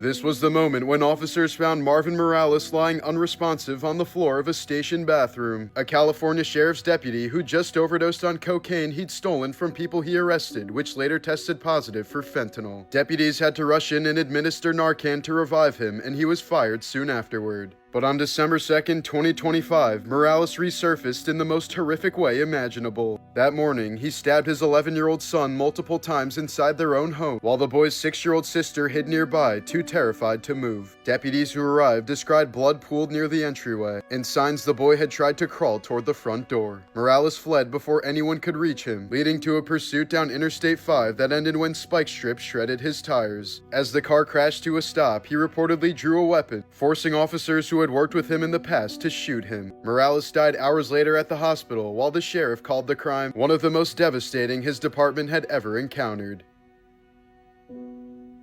This was the moment when officers found Marvin Morales lying unresponsive on the floor of a station bathroom. A California sheriff's deputy who just overdosed on cocaine he'd stolen from people he arrested, which later tested positive for fentanyl. Deputies had to rush in and administer Narcan to revive him, and he was fired soon afterward. But on December 2nd, 2025, Morales resurfaced in the most horrific way imaginable. That morning, he stabbed his 11-year-old son multiple times inside their own home, while the boy's 6-year-old sister hid nearby, too terrified to move. Deputies who arrived described blood pooled near the entryway, and signs the boy had tried to crawl toward the front door. Morales fled before anyone could reach him, leading to a pursuit down Interstate 5 that ended when spike strips shredded his tires. As the car crashed to a stop, he reportedly drew a weapon, forcing officers who had worked with him in the past to shoot him. Morales died hours later at the hospital, while the sheriff called the crime one of the most devastating his department had ever encountered.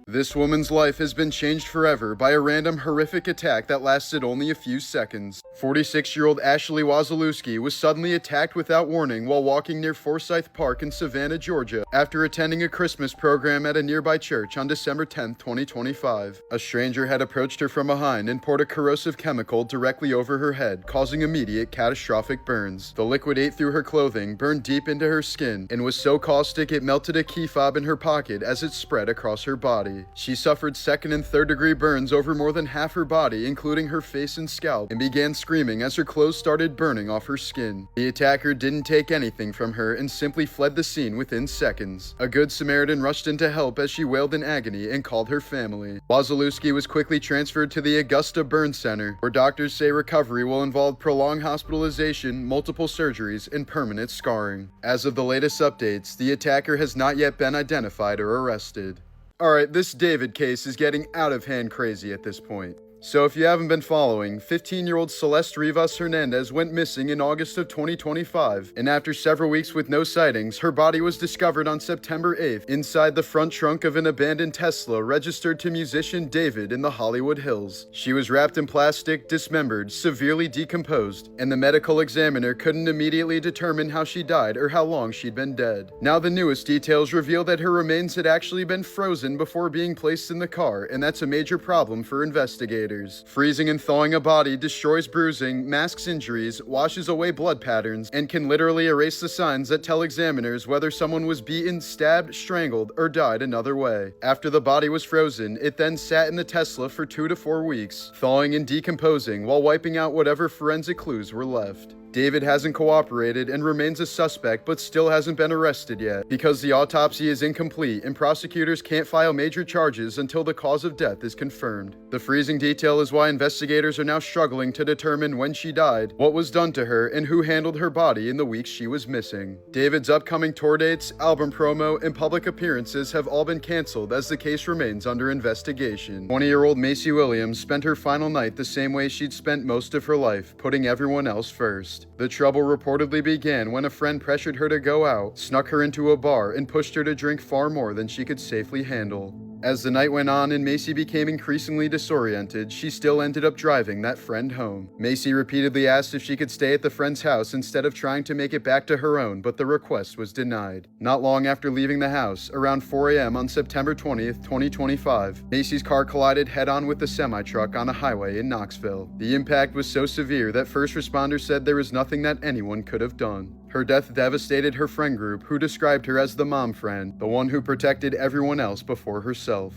This woman's life has been changed forever by a random horrific attack that lasted only a few seconds. 46-year-old Ashley Wazalewski was suddenly attacked without warning while walking near Forsyth Park in Savannah, Georgia, after attending a Christmas program at a nearby church on December 10, 2025. A stranger had approached her from behind and poured a corrosive chemical directly over her head, causing immediate catastrophic burns. The liquid ate through her clothing, burned deep into her skin, and was so caustic it melted a key fob in her pocket as it spread across her body. She suffered second and third degree burns over more than half her body, including her face and scalp, and began screaming as her clothes started burning off her skin. The attacker didn't take anything from her and simply fled the scene within seconds. A good Samaritan rushed in to help as she wailed in agony and called her family. Wazalewski was quickly transferred to the Augusta Burn Center, where doctors say recovery will involve prolonged hospitalization, multiple surgeries, and permanent scarring. As of the latest updates, the attacker has not yet been identified or arrested. Alright, this David case is getting out of hand crazy at this point. So if you haven't been following, 15-year-old Celeste Rivas Hernandez went missing in August of 2025, and after several weeks with no sightings, her body was discovered on September 8th inside the front trunk of an abandoned Tesla registered to musician David in the Hollywood Hills. She was wrapped in plastic, dismembered, severely decomposed, and the medical examiner couldn't immediately determine how she died or how long she'd been dead. Now the newest details reveal that her remains had actually been frozen before being placed in the car, and that's a major problem for investigators. Freezing and thawing a body destroys bruising, masks injuries, washes away blood patterns, and can literally erase the signs that tell examiners whether someone was beaten, stabbed, strangled, or died another way. After the body was frozen, it then sat in the Tesla for 2 to 4 weeks, thawing and decomposing while wiping out whatever forensic clues were left. David hasn't cooperated and remains a suspect but still hasn't been arrested yet because the autopsy is incomplete and prosecutors can't file major charges until the cause of death is confirmed. The freezing detail is why investigators are now struggling to determine when she died, what was done to her, and who handled her body in the weeks she was missing. David's upcoming tour dates, album promo, and public appearances have all been canceled as the case remains under investigation. 20-year-old Macy Williams spent her final night the same way she'd spent most of her life, putting everyone else first. The trouble reportedly began when a friend pressured her to go out, snuck her into a bar, and pushed her to drink far more than she could safely handle. As the night went on and Macy became increasingly disoriented, she still ended up driving that friend home. Macy repeatedly asked if she could stay at the friend's house instead of trying to make it back to her own, but the request was denied. Not long after leaving the house, around 4 a.m. on September 20th, 2025, Macy's car collided head-on with a semi-truck on a highway in Knoxville. The impact was so severe that first responders said there was nothing that anyone could have done. Her death devastated her friend group, who described her as the mom friend, the one who protected everyone else before herself.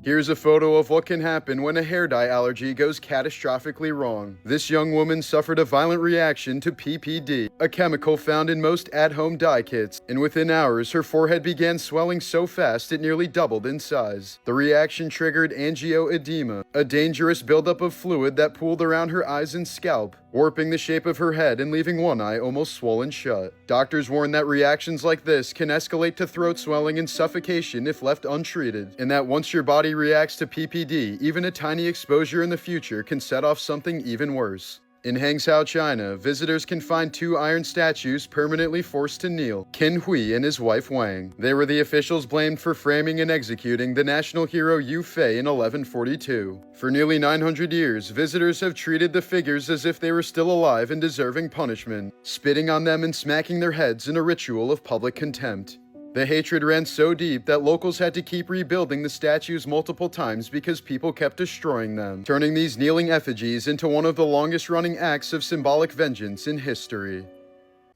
Here's a photo of what can happen when a hair dye allergy goes catastrophically wrong. This young woman suffered a violent reaction to PPD, a chemical found in most at-home dye kits, and within hours her forehead began swelling so fast it nearly doubled in size. The reaction triggered angioedema, a dangerous buildup of fluid that pooled around her eyes and scalp, warping the shape of her head and leaving one eye almost swollen shut. Doctors warn that reactions like this can escalate to throat swelling and suffocation if left untreated, and that once your body reacts to PPD, even a tiny exposure in the future can set off something even worse. In Hangzhou, China, visitors can find 2 iron statues permanently forced to kneel, Qin Hui and his wife Wang. They were the officials blamed for framing and executing the national hero Yu Fei in 1142. For nearly 900 years, visitors have treated the figures as if they were still alive and deserving punishment, spitting on them and smacking their heads in a ritual of public contempt. The hatred ran so deep that locals had to keep rebuilding the statues multiple times because people kept destroying them, turning these kneeling effigies into one of the longest-running acts of symbolic vengeance in history.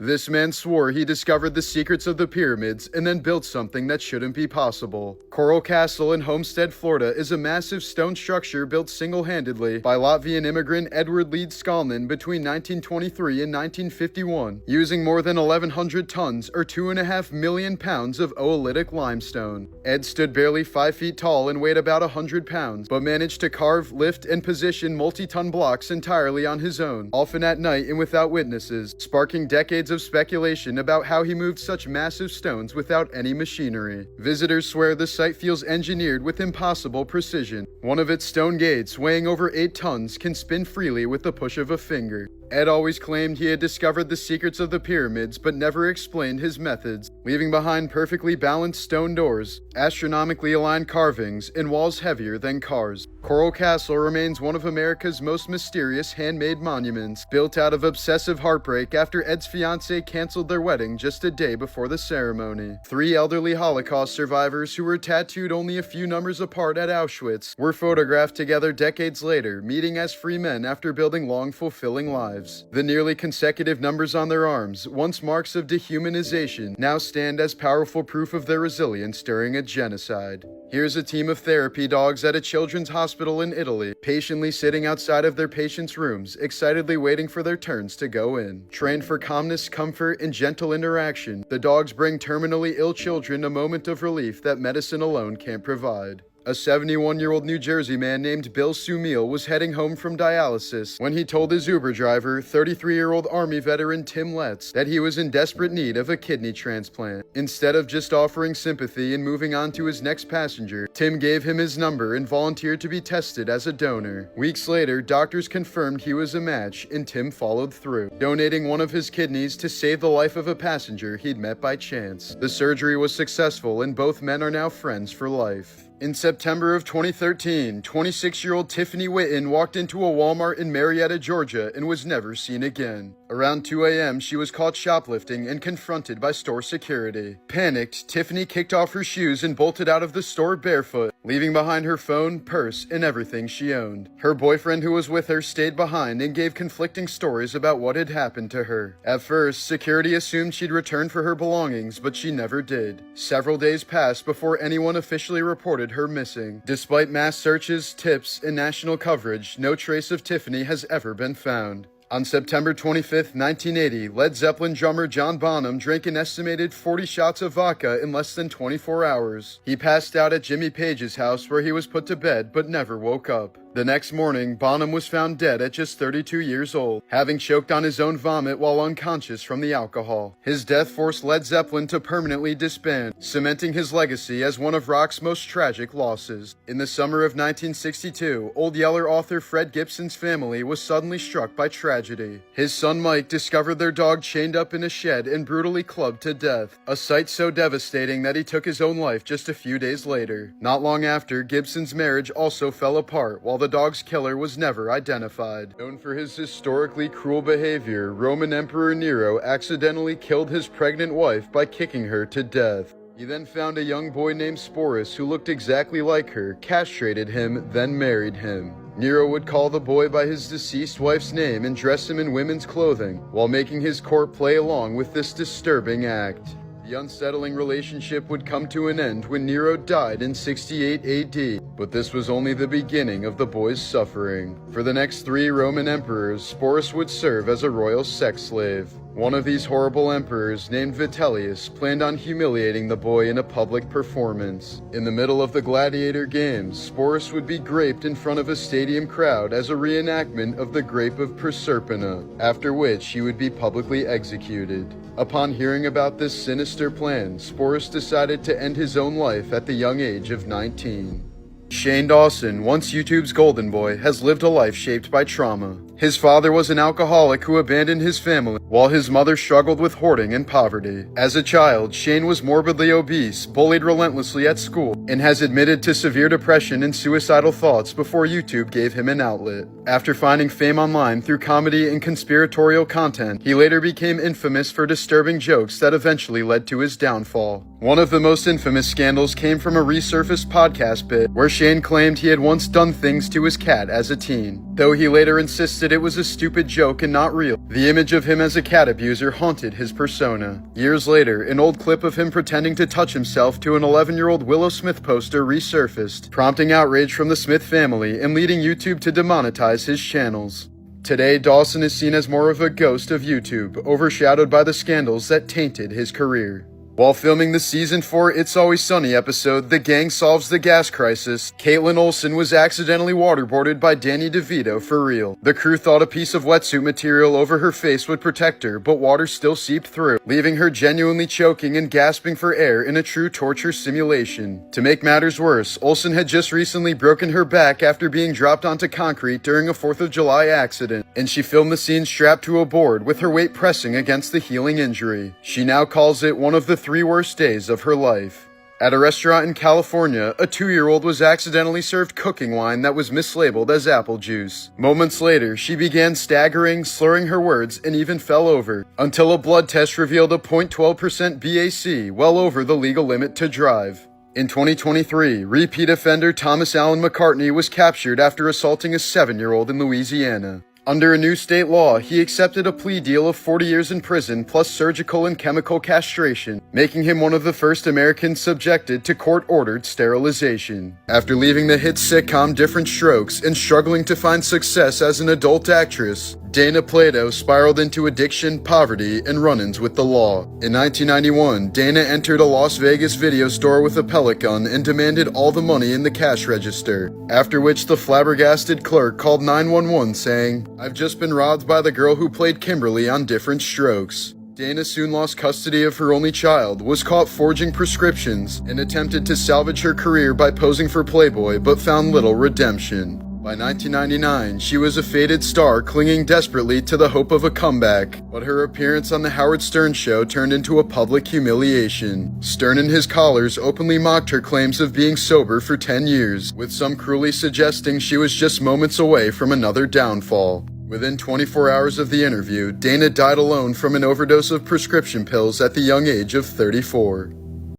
This man swore he discovered the secrets of the pyramids and then built something that shouldn't be possible. Coral Castle in Homestead, Florida is a massive stone structure built single-handedly by Latvian immigrant Edward Leeds Skalman between 1923 and 1951, using more than 1,100 tons or 2.5 million pounds of oolitic limestone. Ed stood barely 5 feet tall and weighed about 100 pounds, but managed to carve, lift, and position multi-ton blocks entirely on his own, often at night and without witnesses, sparking decades of speculation about how he moved such massive stones without any machinery. Visitors swear the site feels engineered with impossible precision. One of its stone gates, weighing over 8 tons, can spin freely with the push of a finger. Ed always claimed he had discovered the secrets of the pyramids, but never explained his methods, leaving behind perfectly balanced stone doors, astronomically aligned carvings, and walls heavier than cars. Coral Castle remains one of America's most mysterious handmade monuments, built out of obsessive heartbreak after Ed's fiancée canceled their wedding just a day before the ceremony. 3 elderly Holocaust survivors who were tattooed only a few numbers apart at Auschwitz were photographed together decades later, meeting as free men after building long, fulfilling lives. The nearly consecutive numbers on their arms, once marks of dehumanization, now stand as powerful proof of their resilience during a genocide. Here's a team of therapy dogs at a children's hospital in Italy, patiently sitting outside of their patients' rooms, excitedly waiting for their turns to go in. Trained for calmness, comfort, and gentle interaction, the dogs bring terminally ill children a moment of relief that medicine alone can't provide. A 71-year-old New Jersey man named Bill Sumil was heading home from dialysis when he told his Uber driver, 33-year-old Army veteran Tim Letts, that he was in desperate need of a kidney transplant. Instead of just offering sympathy and moving on to his next passenger, Tim gave him his number and volunteered to be tested as a donor. Weeks later, doctors confirmed he was a match, and Tim followed through, donating one of his kidneys to save the life of a passenger he'd met by chance. The surgery was successful, and both men are now friends for life. In September of 2013, 26-year-old Tiffany Witten walked into a Walmart in Marietta, Georgia, and was never seen again. Around 2 a.m., she was caught shoplifting and confronted by store security. Panicked, Tiffany kicked off her shoes and bolted out of the store barefoot, leaving behind her phone, purse, and everything she owned. Her boyfriend who was with her stayed behind and gave conflicting stories about what had happened to her. At first, security assumed she'd return for her belongings, but she never did. Several days passed before anyone officially reported her missing. Despite mass searches, tips, and national coverage, no trace of Tiffany has ever been found. On September 25, 1980, Led Zeppelin drummer John Bonham drank an estimated 40 shots of vodka in less than 24 hours. He passed out at Jimmy Page's house where he was put to bed but never woke up. The next morning, Bonham was found dead at just 32 years old, having choked on his own vomit while unconscious from the alcohol. His death forced Led Zeppelin to permanently disband, cementing his legacy as one of rock's most tragic losses. In the summer of 1962, Old Yeller author Fred Gibson's family was suddenly struck by tragedy. His son Mike discovered their dog chained up in a shed and brutally clubbed to death, a sight so devastating that he took his own life just a few days later. Not long after, Gibson's marriage also fell apart, while the dog's killer was never identified. Known for his historically cruel behavior, Roman Emperor Nero accidentally killed his pregnant wife by kicking her to death. He then found a young boy named Sporus who looked exactly like her, castrated him, then married him. Nero would call the boy by his deceased wife's name and dress him in women's clothing, while making his court play along with this disturbing act. The unsettling relationship would come to an end when Nero died in 68 AD, but this was only the beginning of the boy's suffering. For the next 3 Roman emperors, Sporus would serve as a royal sex slave. One of these horrible emperors, named Vitellius, planned on humiliating the boy in a public performance. In the middle of the gladiator games, Sporus would be graped in front of a stadium crowd as a reenactment of the Grape of Proserpina, after which he would be publicly executed. Upon hearing about this sinister plan, Sporus decided to end his own life at the young age of 19. Shane Dawson, once YouTube's golden boy, has lived a life shaped by trauma. His father was an alcoholic who abandoned his family, while his mother struggled with hoarding and poverty. As a child, Shane was morbidly obese, bullied relentlessly at school, and has admitted to severe depression and suicidal thoughts before YouTube gave him an outlet. After finding fame online through comedy and conspiratorial content, he later became infamous for disturbing jokes that eventually led to his downfall. One of the most infamous scandals came from a resurfaced podcast bit where Shane claimed he had once done things to his cat as a teen, though he later insisted it was a stupid joke and not real. The image of him as a cat abuser haunted his persona. Years later, an old clip of him pretending to touch himself to an 11-year-old Willow Smith poster resurfaced, prompting outrage from the Smith family and leading YouTube to demonetize his channels. Today, Dawson is seen as more of a ghost of YouTube, overshadowed by the scandals that tainted his career. While filming the Season 4 It's Always Sunny episode, The Gang Solves the Gas Crisis, Caitlin Olsen was accidentally waterboarded by Danny DeVito for real. The crew thought a piece of wetsuit material over her face would protect her, but water still seeped through, leaving her genuinely choking and gasping for air in a true torture simulation. To make matters worse, Olsen had just recently broken her back after being dropped onto concrete during a 4th of July accident, and she filmed the scene strapped to a board with her weight pressing against the healing injury. She now calls it one of the 3 worst days of her life. At a restaurant in California, a 2-year-old was accidentally served cooking wine that was mislabeled as apple juice. Moments later, she began staggering, slurring her words, and even fell over, until a blood test revealed a 0.12% BAC, well over the legal limit to drive. In 2023, repeat offender Thomas Allen McCartney was captured after assaulting a 7-year-old in Louisiana. Under a new state law, he accepted a plea deal of 40 years in prison plus surgical and chemical castration, making him one of the first Americans subjected to court-ordered sterilization. After leaving the hit sitcom Different Strokes and struggling to find success as an adult actress, Dana Plato spiraled into addiction, poverty, and run-ins with the law. In 1991, Dana entered a Las Vegas video store with a pellet gun and demanded all the money in the cash register, after which the flabbergasted clerk called 911 saying, "I've just been robbed by the girl who played Kimberly on Different Strokes." Dana soon lost custody of her only child, was caught forging prescriptions, and attempted to salvage her career by posing for Playboy, but found little redemption. By 1999, she was a faded star clinging desperately to the hope of a comeback, but her appearance on The Howard Stern Show turned into a public humiliation. Stern and his callers openly mocked her claims of being sober for 10 years, with some cruelly suggesting she was just moments away from another downfall. Within 24 hours of the interview, Dana died alone from an overdose of prescription pills at the young age of 34.